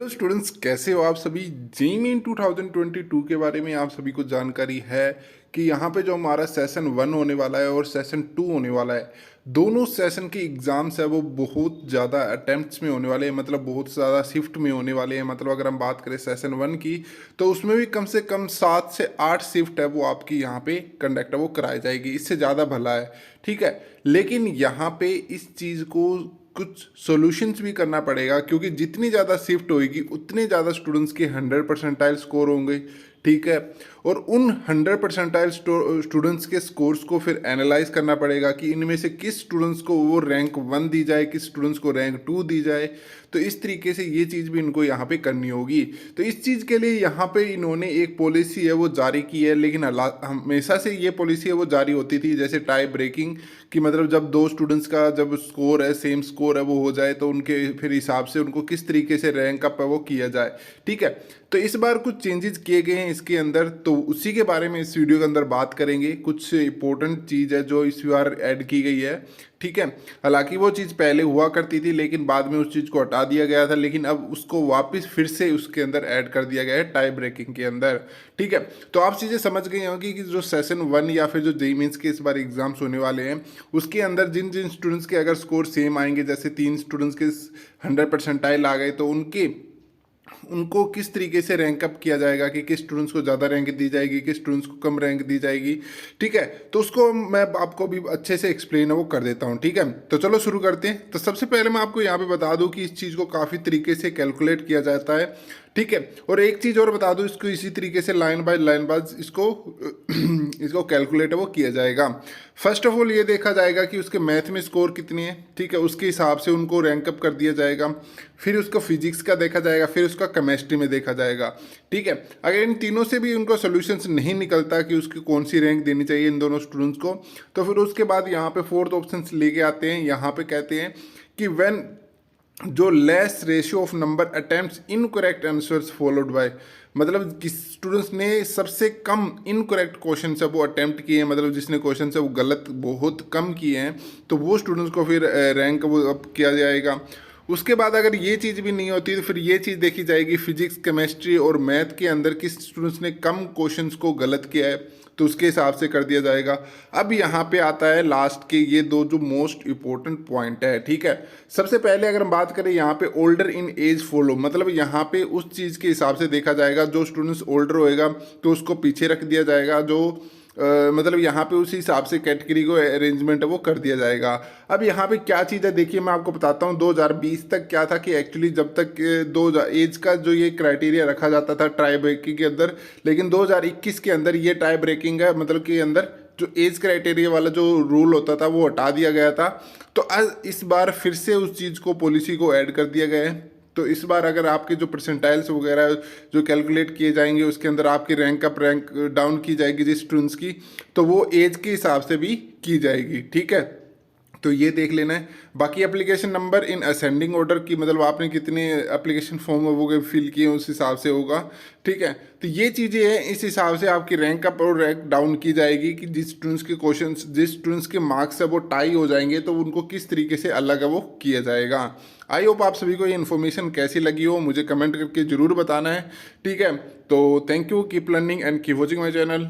तो स्टूडेंट्स कैसे हो आप सभी। जेईई मेन 2022 के बारे में आप सभी को जानकारी है कि यहाँ पे जो हमारा सेशन 1 होने वाला है और सेशन 2 होने वाला है, दोनों सेशन के एग्ज़ाम्स है वो बहुत ज़्यादा अटेम्प्ट्स में होने वाले हैं, मतलब बहुत ज़्यादा शिफ्ट में होने वाले हैं। मतलब अगर हम बात करें सेशन 1 की तो उसमें भी कम से कम 7 से 8 शिफ्ट है वो आपकी यहाँ पे कंडक्ट है वो कराई जाएगी, इससे ज़्यादा भला है। ठीक है, लेकिन यहाँ पे इस चीज़ को कुछ सॉल्यूशंस भी करना पड़ेगा, क्योंकि जितनी ज़्यादा शिफ्ट होएगी उतने ज़्यादा स्टूडेंट्स के 100 परसेंटाइल स्कोर होंगे। ठीक है, और उन 100 परसेंटाइल स्टूडेंट्स के स्कोर्स को फिर एनालाइज करना पड़ेगा कि इनमें से किस स्टूडेंट्स को वो रैंक 1 दी जाए, किस स्टूडेंट्स को रैंक 2 दी जाए। तो इस तरीके से ये चीज़ भी इनको यहाँ पे करनी होगी। तो इस चीज़ के लिए यहाँ पे इन्होंने एक पॉलिसी है वो जारी की है, लेकिन हमेशा से ये पॉलिसी है वो जारी होती थी, जैसे टाई ब्रेकिंग कि मतलब जब दो स्टूडेंट्स का जब स्कोर है सेम स्कोर है वो हो जाए तो उनके फिर हिसाब से उनको किस तरीके से रैंक अप है वो किया जाए। ठीक है, तो इस बार कुछ चेंजेस किए गए हैं इसके अंदर, तो उसी के बारे में इस वीडियो के अंदर बात करेंगे। कुछ इंपॉर्टेंट चीज़ है जो इस बार ऐड की गई है। ठीक है, हालांकि वो चीज़ पहले हुआ करती थी लेकिन बाद में उस चीज़ को हटा दिया गया था, लेकिन अब उसको वापस फिर से उसके अंदर ऐड कर दिया गया है टाई ब्रेकिंग के अंदर। ठीक है, तो आप चीज़ें समझ गए होंगी कि जो सेशन 1 या फिर जो जेईई मेंस के इस बार एग्जाम्स होने वाले हैं उसके अंदर जिन जिन स्टूडेंट्स के अगर स्कोर सेम आएंगे, जैसे 3 स्टूडेंट्स के 100 परसेंटाइल आ गए, तो उनको किस तरीके से रैंक अप किया जाएगा कि किस स्टूडेंट्स को ज़्यादा रैंक दी जाएगी, किस स्टूडेंट्स को कम रैंक दी जाएगी। ठीक है, तो उसको मैं आपको भी अच्छे से एक्सप्लेन है वो कर देता हूँ। ठीक है, तो चलो शुरू करते हैं। तो सबसे पहले मैं आपको यहाँ पे बता दूँ कि इस चीज़ को काफ़ी तरीके से कैलकुलेट किया जाता है। ठीक है, और एक चीज़ और बता दूँ, इसको इसी तरीके से लाइन बाय लाइन बाय इसको कैलकुलेट वो किया जाएगा। फर्स्ट ऑफ ऑल ये देखा जाएगा कि उसके मैथ में स्कोर कितनी है। ठीक है, उसके हिसाब से उनको रैंक अप कर दिया जाएगा। फिर उसका फिजिक्स का देखा जाएगा, फिर उसका केमिस्ट्री में देखा जाएगा। ठीक है, अगर इन तीनों से भी उनको सोल्यूशंस नहीं निकलता कि उसकी कौन सी रैंक देनी चाहिए इन दोनों स्टूडेंट्स को, तो फिर उसके बाद यहाँ पे फोर्थ ऑप्शन लेके आते हैं। यहाँ पे कहते हैं कि व्हेन जो less ratio of number attempts incorrect answers followed by, मतलब किस स्टूडेंट्स ने सबसे कम इनकरेक्ट क्वेश्चन है वो अटेम्प्ट किए हैं, मतलब जिसने क्वेश्चन है वो गलत बहुत कम किए हैं, तो वो स्टूडेंट्स को फिर रैंक वो अप किया जाएगा। उसके बाद अगर ये चीज़ भी नहीं होती तो फिर ये चीज़ देखी जाएगी फिजिक्स केमिस्ट्री और मैथ के अंदर किस स्टूडेंट्स ने कम क्वेश्चंस को गलत किया है, तो उसके हिसाब से कर दिया जाएगा। अब यहाँ पे आता है लास्ट के ये दो जो मोस्ट इंपॉर्टेंट पॉइंट है। ठीक है, सबसे पहले अगर हम बात करें यहाँ पे ओल्डर इन एज फॉलो, मतलब यहाँ पे उस चीज़ के हिसाब से देखा जाएगा, जो स्टूडेंट्स ओल्डर होएगा तो उसको पीछे रख दिया जाएगा, जो मतलब यहाँ पे उसी हिसाब से कैटेगरी को अरेंजमेंट है वो कर दिया जाएगा। अब यहाँ पे क्या चीज़ है देखिए, मैं आपको बताता हूँ। 2020 तक क्या था कि एक्चुअली जब तक दो एज का जो ये क्राइटेरिया रखा जाता था टाई ब्रेकिंग के अंदर, लेकिन 2021 के अंदर ये टाई ब्रेकिंग है मतलब के अंदर जो एज क्राइटेरिया वाला जो रूल होता था वो हटा दिया गया था। तो आज इस बार फिर से उस चीज़ को पॉलिसी को ऐड कर दिया गया है। तो इस बार अगर आपके जो परसेंटाइल्स वगैरह जो कैलकुलेट किए जाएंगे उसके अंदर आपकी रैंक अप रैंक डाउन की जाएगी जिस स्टूडेंट्स की, तो वो एज के हिसाब से भी की जाएगी। ठीक है, तो ये देख लेना है। बाकी application number in ascending order की, मतलब आपने कितने एप्लीकेशन फॉर्म वो फिल किए उस हिसाब से होगा। ठीक है, तो ये चीज़ें हैं, इस हिसाब से आपकी रैंक अप और रैंक डाउन की जाएगी कि जिस स्टूडेंट्स के क्वेश्चंस जिस स्टूडेंट्स के मार्क्स है वो टाई हो जाएंगे तो उनको किस तरीके से अलग है वो किया जाएगा। आई होप आप सभी को ये इन्फॉर्मेशन कैसी लगी हो, मुझे कमेंट करके ज़रूर बताना है। ठीक है, तो thank you, keep learning and keep watching my channel.